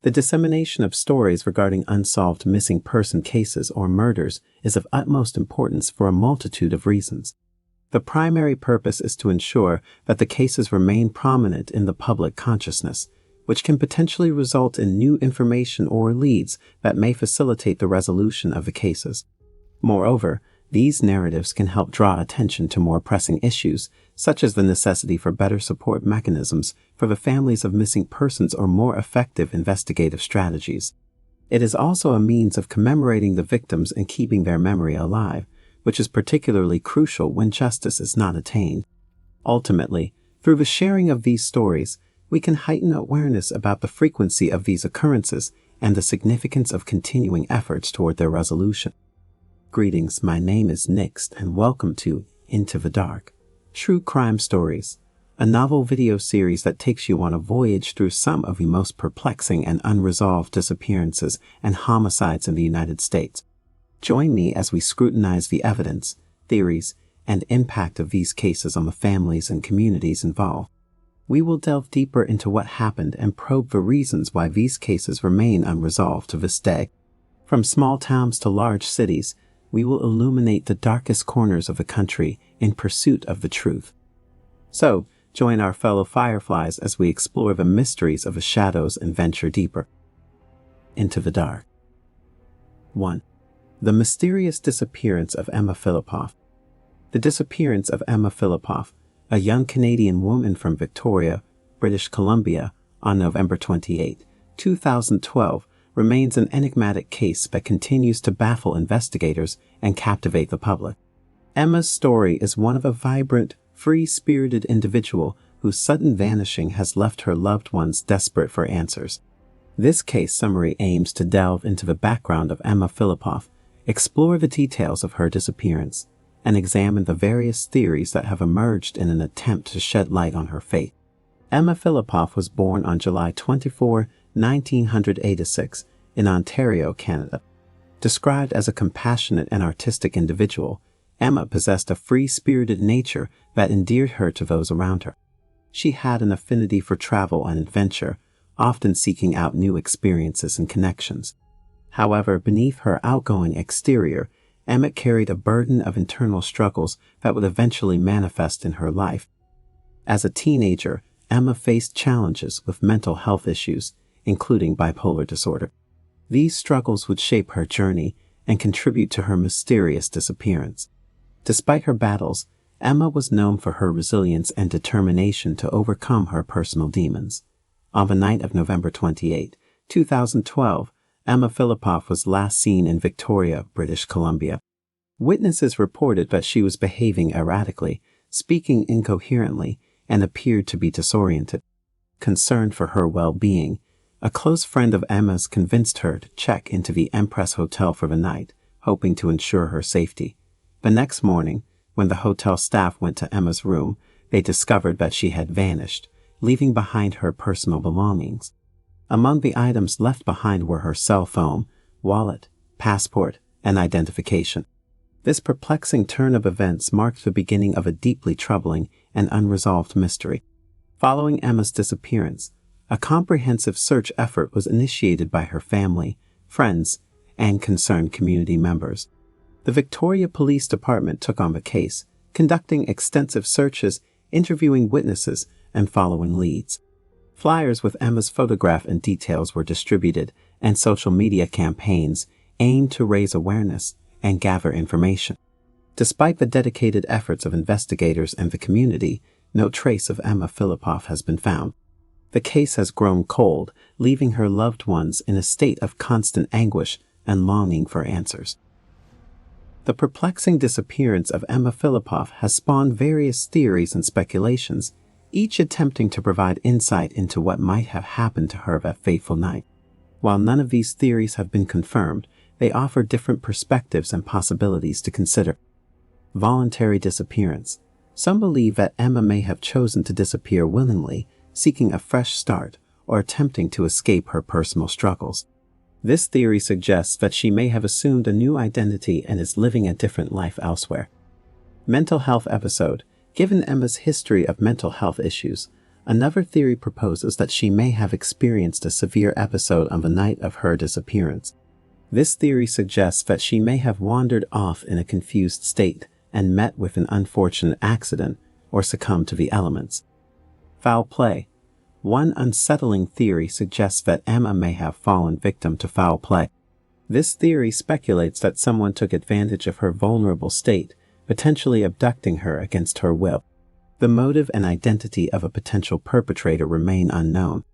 The dissemination of stories regarding unsolved missing person cases or murders is of utmost importance for a multitude of reasons. The primary purpose is to ensure that the cases remain prominent in the public consciousness, which can potentially result in new information or leads that may facilitate the resolution of the cases. Moreover, these narratives can help draw attention to more pressing issues, such as the necessity for better support mechanisms for the families of missing persons or more effective investigative strategies. It is also a means of commemorating the victims and keeping their memory alive, which is particularly crucial when justice is not attained. Ultimately, through the sharing of these stories, we can heighten awareness about the frequency of these occurrences and the significance of continuing efforts toward their resolution. Greetings, my name is Nix, and welcome to Into the Dark, True Crime Stories, a novel video series that takes you on a voyage through some of the most perplexing and unresolved disappearances and homicides in the United States. Join me as we scrutinize the evidence, theories, and impact of these cases on the families and communities involved. We will delve deeper into what happened and probe the reasons why these cases remain unresolved to this day. From small towns to large cities, we will illuminate the darkest corners of the country in pursuit of the truth. So, join our fellow fireflies as we explore the mysteries of the shadows and venture deeper into the dark. 1. The mysterious disappearance of Emma Philipoff. The disappearance of Emma Philipoff, a young Canadian woman from Victoria, British Columbia, on November 28, 2012, remains an enigmatic case that continues to baffle investigators and captivate the public. Emma's story is one of a vibrant, free-spirited individual whose sudden vanishing has left her loved ones desperate for answers. This case summary aims to delve into the background of Emma Philipoff, explore the details of her disappearance, and examine the various theories that have emerged in an attempt to shed light on her fate. Emma Philipoff was born on July 24, 1986, in Ontario, Canada. Described as a compassionate and artistic individual, Emma possessed a free-spirited nature that endeared her to those around her. She had an affinity for travel and adventure, often seeking out new experiences and connections. However, beneath her outgoing exterior, Emma carried a burden of internal struggles that would eventually manifest in her life. As a teenager, Emma faced challenges with mental health issues, including bipolar disorder. These struggles would shape her journey and contribute to her mysterious disappearance. Despite her battles, Emma was known for her resilience and determination to overcome her personal demons. On the night of November 28, 2012, Emma Philipoff was last seen in Victoria, British Columbia. Witnesses reported that she was behaving erratically, speaking incoherently, and appeared to be disoriented. Concerned for her well-being, a close friend of Emma's convinced her to check into the Empress Hotel for the night, hoping to ensure her safety. The next morning, when the hotel staff went to Emma's room, they discovered that she had vanished, leaving behind her personal belongings. Among the items left behind were her cell phone, wallet, passport, and identification. This perplexing turn of events marked the beginning of a deeply troubling and unresolved mystery. Following Emma's disappearance, a comprehensive search effort was initiated by her family, friends, and concerned community members. The Victoria Police Department took on the case, conducting extensive searches, interviewing witnesses, and following leads. Flyers with Emma's photograph and details were distributed, and social media campaigns aimed to raise awareness and gather information. Despite the dedicated efforts of investigators and the community, no trace of Emma Philipoff has been found. The case has grown cold, leaving her loved ones in a state of constant anguish and longing for answers. The perplexing disappearance of Emma Philipoff has spawned various theories and speculations, each attempting to provide insight into what might have happened to her that fateful night. While none of these theories have been confirmed, they offer different perspectives and possibilities to consider. Voluntary disappearance. Some believe that Emma may have chosen to disappear willingly, seeking a fresh start, or attempting to escape her personal struggles. This theory suggests that she may have assumed a new identity and is living a different life elsewhere. Mental health episode. Given Emma's history of mental health issues, Another theory proposes that she may have experienced a severe episode on the night of her disappearance. This theory suggests that she may have wandered off in a confused state and met with an unfortunate accident or succumbed to the elements. Foul play. One unsettling theory suggests that Emma may have fallen victim to foul play. This theory speculates that someone took advantage of her vulnerable state, potentially abducting her against her will. The motive and identity of a potential perpetrator remain unknown.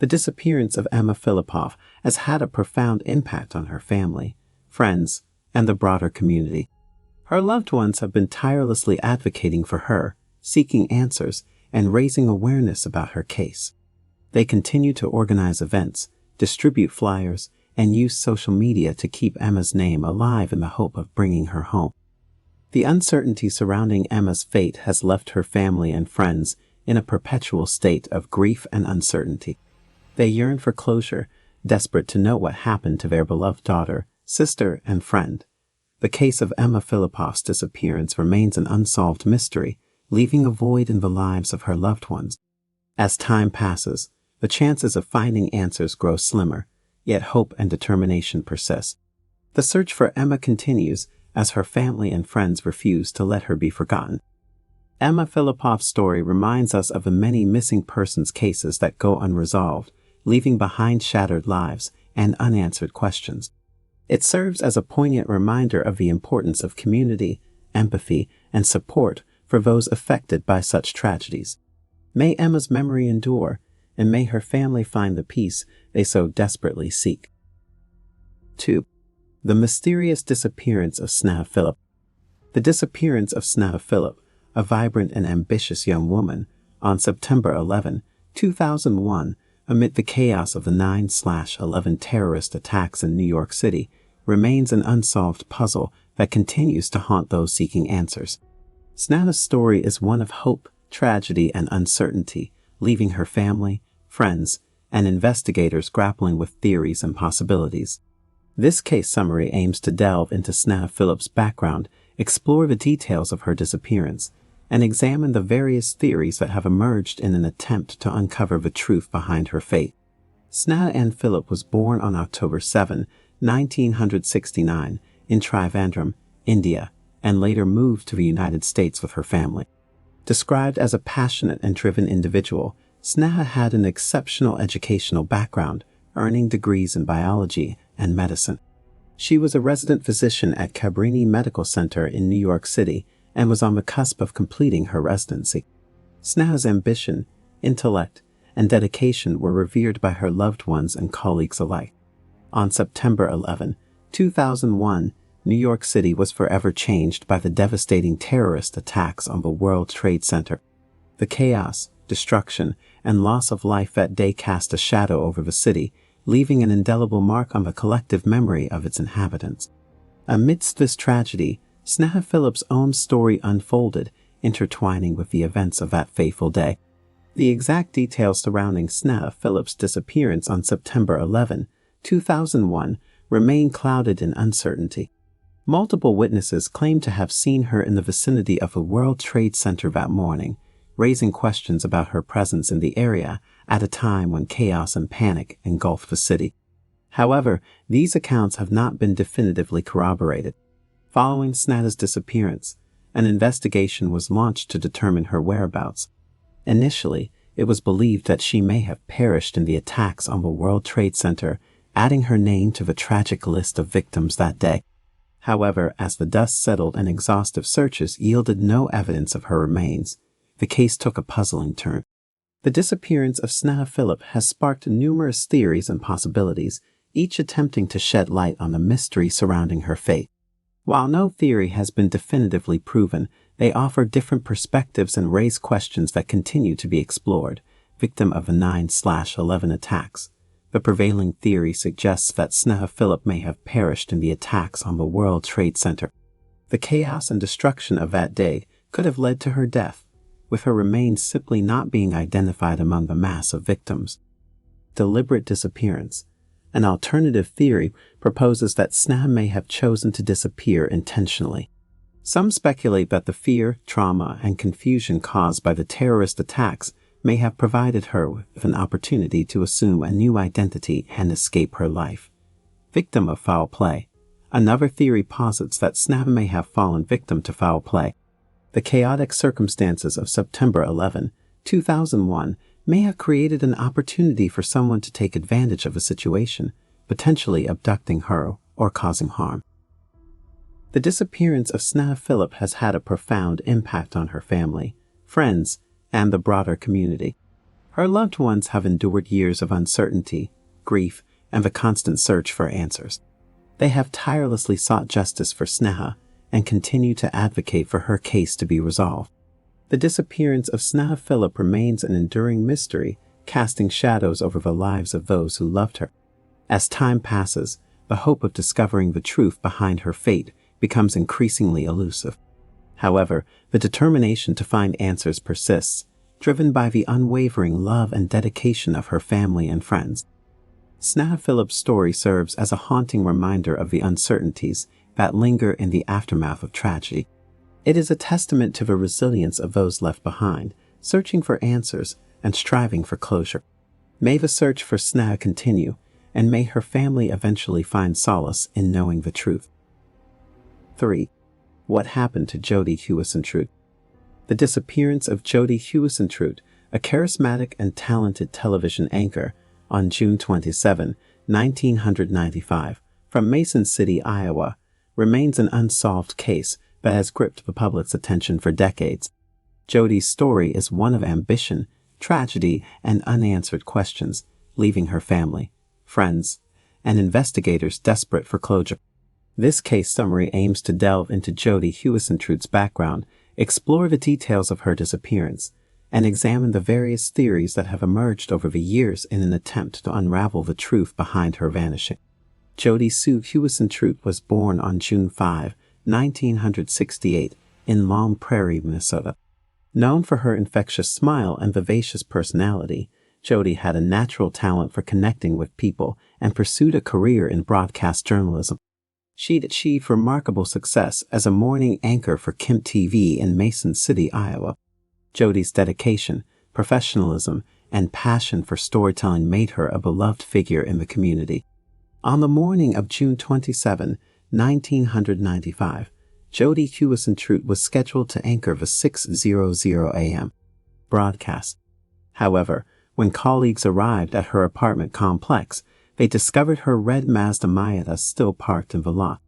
The disappearance of Emma Philipoff has had a profound impact on her family, friends, and the broader community. Her loved ones have been tirelessly advocating for her, seeking answers, and raising awareness about her case. They continue to organize events, distribute flyers, and use social media to keep Emma's name alive in the hope of bringing her home. The uncertainty surrounding Emma's fate has left her family and friends in a perpetual state of grief and uncertainty. They yearn for closure, desperate to know what happened to their beloved daughter, sister, and friend. The case of Emma Philipoff's disappearance remains an unsolved mystery, leaving a void in the lives of her loved ones. As time passes, the chances of finding answers grow slimmer, yet hope and determination persist. The search for Emma continues as her family and friends refuse to let her be forgotten. Emma Philipoff's story reminds us of the many missing persons cases that go unresolved, leaving behind shattered lives and unanswered questions. It serves as a poignant reminder of the importance of community, empathy, and support for those affected by such tragedies. May Emma's memory endure, and may her family find the peace they so desperately seek. 2. The mysterious disappearance of Sneha Philip. The disappearance of Sneha Philip, a vibrant and ambitious young woman, on September 11, 2001, amid the chaos of the 9/11 terrorist attacks in New York City, remains an unsolved puzzle that continues to haunt those seeking answers. Sneha's story is one of hope, tragedy, and uncertainty, leaving her family, friends, and investigators grappling with theories and possibilities. This case summary aims to delve into Sneha Philip's background, explore the details of her disappearance, and examine the various theories that have emerged in an attempt to uncover the truth behind her fate. Sneha Ann Philip was born on October 7, 1969, in Trivandrum, India, and later moved to the United States with her family. Described as a passionate and driven individual, Sneha had an exceptional educational background, earning degrees in biology and medicine. She was a resident physician at Cabrini Medical Center in New York City and was on the cusp of completing her residency. Sneha's ambition, intellect, and dedication were revered by her loved ones and colleagues alike. On September 11, 2001, New York City was forever changed by the devastating terrorist attacks on the World Trade Center. The chaos, destruction, and loss of life that day cast a shadow over the city, leaving an indelible mark on the collective memory of its inhabitants. Amidst this tragedy, Sneha Philip's own story unfolded, intertwining with the events of that fateful day. The exact details surrounding Sneha Philip's disappearance on September 11, 2001, remain clouded in uncertainty. Multiple witnesses claim to have seen her in the vicinity of the World Trade Center that morning, raising questions about her presence in the area at a time when chaos and panic engulfed the city. However, these accounts have not been definitively corroborated. Following Sneha's disappearance, an investigation was launched to determine her whereabouts. Initially, it was believed that she may have perished in the attacks on the World Trade Center, adding her name to the tragic list of victims that day. However, as the dust settled and exhaustive searches yielded no evidence of her remains, the case took a puzzling turn. The disappearance of Sneha Philip has sparked numerous theories and possibilities, each attempting to shed light on the mystery surrounding her fate. While no theory has been definitively proven, they offer different perspectives and raise questions that continue to be explored. Victim of the 9/11 attacks. The prevailing theory suggests that Sneha Philip may have perished in the attacks on the World Trade Center. The chaos and destruction of that day could have led to her death, with her remains simply not being identified among the mass of victims. Deliberate disappearance. An alternative theory proposes that Sneha may have chosen to disappear intentionally. Some speculate that the fear, trauma, and confusion caused by the terrorist attacks may have provided her with an opportunity to assume a new identity and escape her life. Victim of foul play. Another theory posits that Sneha may have fallen victim to foul play. The chaotic circumstances of September 11, 2001 may have created an opportunity for someone to take advantage of a situation, potentially abducting her or causing harm. The disappearance of Sneha Philipp has had a profound impact on her family, friends, and the broader community. Her loved ones have endured years of uncertainty, grief, and the constant search for answers. They have tirelessly sought justice for Sneha and continue to advocate for her case to be resolved. The disappearance of Sneha Philipp remains an enduring mystery, casting shadows over the lives of those who loved her. As time passes, the hope of discovering the truth behind her fate becomes increasingly elusive. However, the determination to find answers persists, driven by the unwavering love and dedication of her family and friends. Sneha Philipp's story serves as a haunting reminder of the uncertainties that linger in the aftermath of tragedy. It is a testament to the resilience of those left behind, searching for answers and striving for closure. May the search for Sneha continue, and may her family eventually find solace in knowing the truth. 3. What happened to Jodi Huisentruit? The disappearance of Jodi Huisentruit, a charismatic and talented television anchor, on June 27, 1995, from Mason City, Iowa, remains an unsolved case that has gripped the public's attention for decades. Jodi's story is one of ambition, tragedy, and unanswered questions, leaving her family, friends, and investigators desperate for closure. This case summary aims to delve into Jodi Huisentruit's background, explore the details of her disappearance, and examine the various theories that have emerged over the years in an attempt to unravel the truth behind her vanishing. Jodi Sue Huisentruit was born on June 5, 1968, in Long Prairie, Minnesota. Known for her infectious smile and vivacious personality, Jodi had a natural talent for connecting with people and pursued a career in broadcast journalism. She'd achieved remarkable success as a morning anchor for Kim TV in Mason City, Iowa. Jodi's dedication, professionalism, and passion for storytelling made her a beloved figure in the community. On the morning of June 27, 1995, Jodi Huisentruit was scheduled to anchor the 6:00 a.m. broadcast. However, when colleagues arrived at her apartment complex, they discovered her red Mazda Miata still parked in the lot.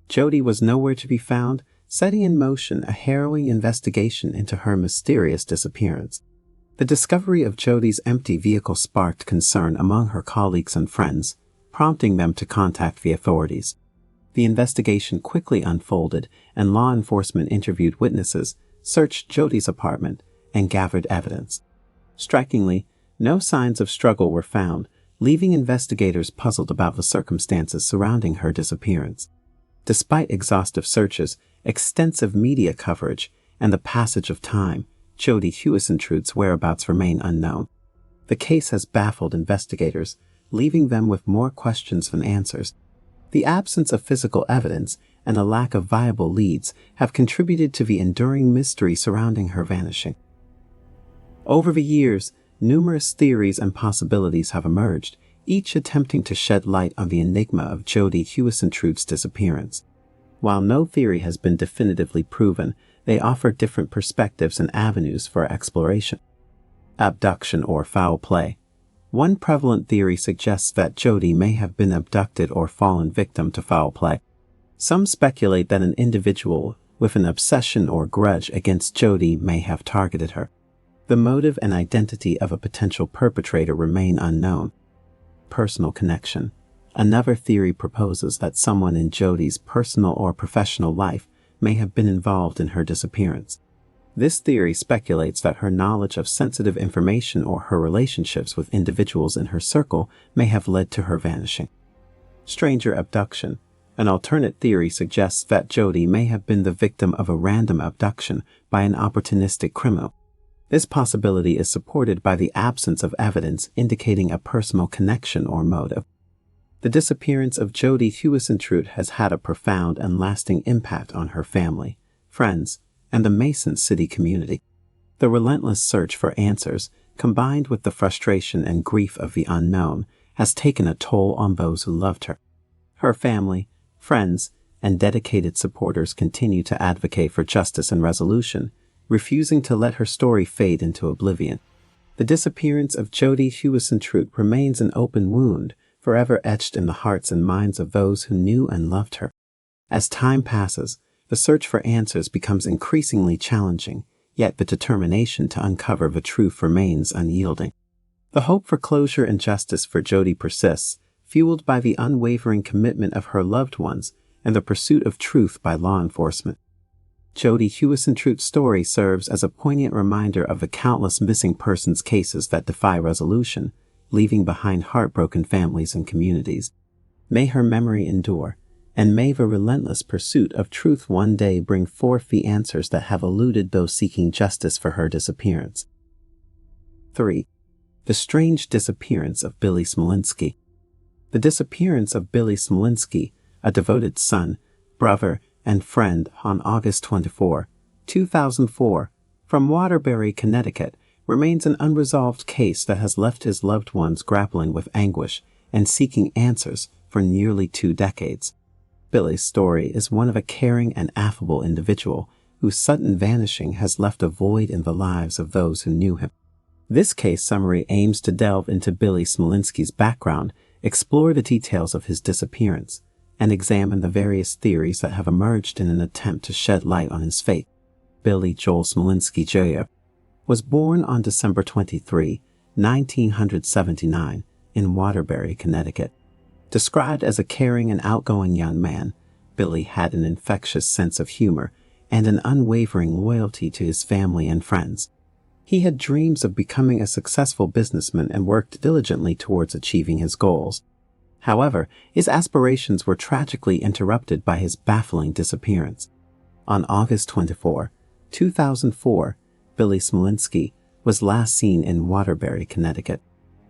Jodi was nowhere to be found, setting in motion a harrowing investigation into her mysterious disappearance. The discovery of Jodi's empty vehicle sparked concern among her colleagues and friends, prompting them to contact the authorities. The investigation quickly unfolded, and law enforcement interviewed witnesses, searched Jodi's apartment, and gathered evidence. Strikingly, no signs of struggle were found, leaving investigators puzzled about the circumstances surrounding her disappearance. Despite exhaustive searches, extensive media coverage, and the passage of time, Jodi Huisentruit's whereabouts remain unknown. The case has baffled investigators, leaving them with more questions than answers. The absence of physical evidence and a lack of viable leads have contributed to the enduring mystery surrounding her vanishing. Over the years, numerous theories and possibilities have emerged, each attempting to shed light on the enigma of Jodi Huisentruit's disappearance. While no theory has been definitively proven, they offer different perspectives and avenues for exploration. Abduction or foul play. One prevalent theory suggests that Jodi may have been abducted or fallen victim to foul play. Some speculate that an individual with an obsession or grudge against Jodi may have targeted her. The motive and identity of a potential perpetrator remain unknown. Personal connection. Another theory proposes that someone in Jodi's personal or professional life may have been involved in her disappearance. This theory speculates that her knowledge of sensitive information or her relationships with individuals in her circle may have led to her vanishing. Stranger abduction. An alternate theory suggests that Jodi may have been the victim of a random abduction by an opportunistic criminal. This possibility is supported by the absence of evidence indicating a personal connection or motive. The disappearance of Jodi Huisentruit has had a profound and lasting impact on her family, friends, and the Mason City community. The relentless search for answers, combined with the frustration and grief of the unknown, has taken a toll on those who loved her. Her family, friends, and dedicated supporters continue to advocate for justice and resolution, refusing to let her story fade into oblivion. The disappearance of Jodi Huisentruit remains an open wound, forever etched in the hearts and minds of those who knew and loved her. As time passes, the search for answers becomes increasingly challenging, yet the determination to uncover the truth remains unyielding. The hope for closure and justice for Jodi persists, fueled by the unwavering commitment of her loved ones and the pursuit of truth by law enforcement. Jodi Huisentruit's story serves as a poignant reminder of the countless missing persons cases that defy resolution, leaving behind heartbroken families and communities. May her memory endure, and may the relentless pursuit of truth one day bring forth the answers that have eluded those seeking justice for her disappearance. 3. The strange disappearance of Billy Smolinski. The disappearance of Billy Smolinski, a devoted son, brother, and friend, on August 24, 2004, from Waterbury, Connecticut, remains an unresolved case that has left his loved ones grappling with anguish and seeking answers for nearly 2 decades. Billy's story is one of a caring and affable individual whose sudden vanishing has left a void in the lives of those who knew him. This case summary aims to delve into Billy Smolinski's background, explore the details of his disappearance, and examine the various theories that have emerged in an attempt to shed light on his fate. Billy Joel Smolinski Jr. was born on December 23, 1979, in Waterbury, Connecticut. Described as a caring and outgoing young man, Billy had an infectious sense of humor and an unwavering loyalty to his family and friends. He had dreams of becoming a successful businessman and worked diligently towards achieving his goals. However, his aspirations were tragically interrupted by his baffling disappearance. On August 24, 2004, Billy Smolinski was last seen in Waterbury, Connecticut.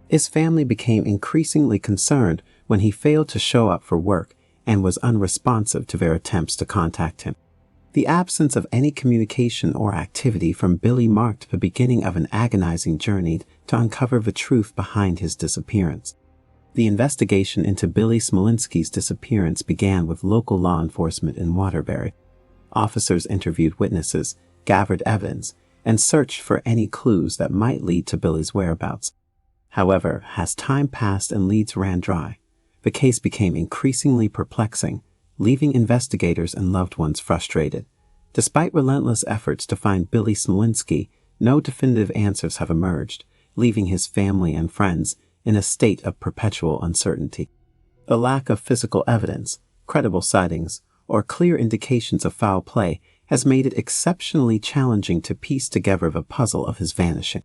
His family became increasingly concerned when he failed to show up for work and was unresponsive to their attempts to contact him. The absence of any communication or activity from Billy marked the beginning of an agonizing journey to uncover the truth behind his disappearance. The investigation into Billy Smolinski's disappearance began with local law enforcement in Waterbury. Officers interviewed witnesses, gathered evidence, and searched for any clues that might lead to Billy's whereabouts. However, as time passed and leads ran dry, the case became increasingly perplexing, leaving investigators and loved ones frustrated. Despite relentless efforts to find Billy Smolinski, no definitive answers have emerged, leaving his family and friends in a state of perpetual uncertainty. The lack of physical evidence, credible sightings, or clear indications of foul play has made it exceptionally challenging to piece together the puzzle of his vanishing.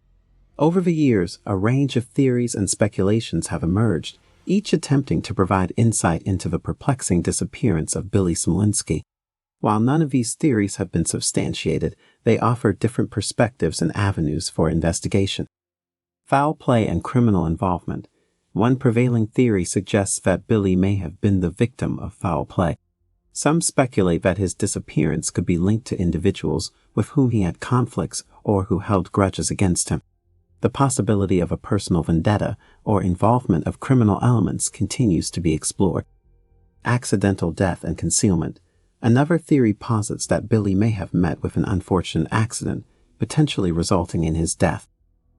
Over the years, a range of theories and speculations have emerged, each attempting to provide insight into the perplexing disappearance of Billy Smolinski. While none of these theories have been substantiated, they offer different perspectives and avenues for investigation. Foul play and criminal involvement. One prevailing theory suggests that Billy may have been the victim of foul play. Some speculate that his disappearance could be linked to individuals with whom he had conflicts or who held grudges against him. The possibility of a personal vendetta or involvement of criminal elements continues to be explored. Accidental death and concealment. Another theory posits that Billy may have met with an unfortunate accident, potentially resulting in his death.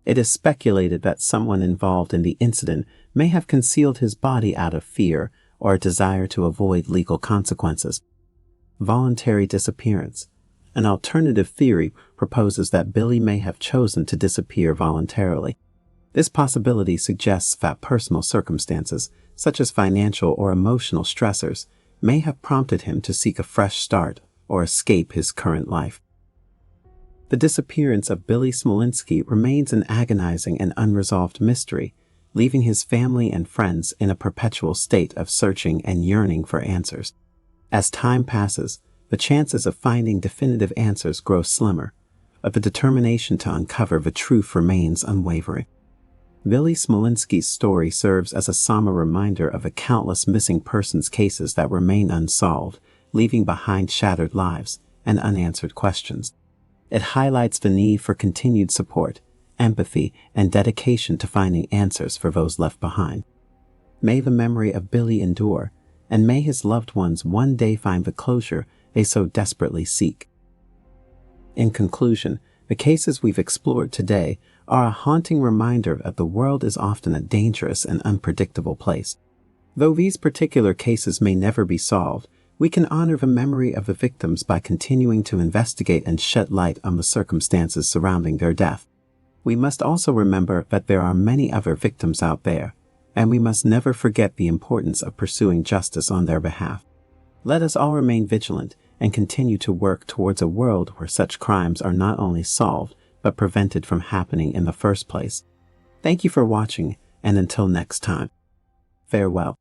It is speculated that someone involved in the incident may have concealed his body out of fear or a desire to avoid legal consequences. Voluntary disappearance. An alternative theory proposes that Billy may have chosen to disappear voluntarily. This possibility suggests that personal circumstances, such as financial or emotional stressors, may have prompted him to seek a fresh start or escape his current life. The disappearance of Billy Smolinski remains an agonizing and unresolved mystery, leaving his family and friends in a perpetual state of searching and yearning for answers. As time passes, the chances of finding definitive answers grow slimmer, but the determination to uncover the truth remains unwavering. Billy Smolinski's story serves as a somber reminder of the countless missing persons cases that remain unsolved, leaving behind shattered lives and unanswered questions. It highlights the need for continued support, empathy, and dedication to finding answers for those left behind. May the memory of Billy endure, and may his loved ones one day find the closure they so desperately seek. In conclusion, the cases we've explored today are a haunting reminder that the world is often a dangerous and unpredictable place. Though these particular cases may never be solved, we can honor the memory of the victims by continuing to investigate and shed light on the circumstances surrounding their death. We must also remember that there are many other victims out there, and we must never forget the importance of pursuing justice on their behalf. Let us all remain vigilant and continue to work towards a world where such crimes are not only solved, but prevented from happening in the first place. Thank you for watching, and until next time, farewell.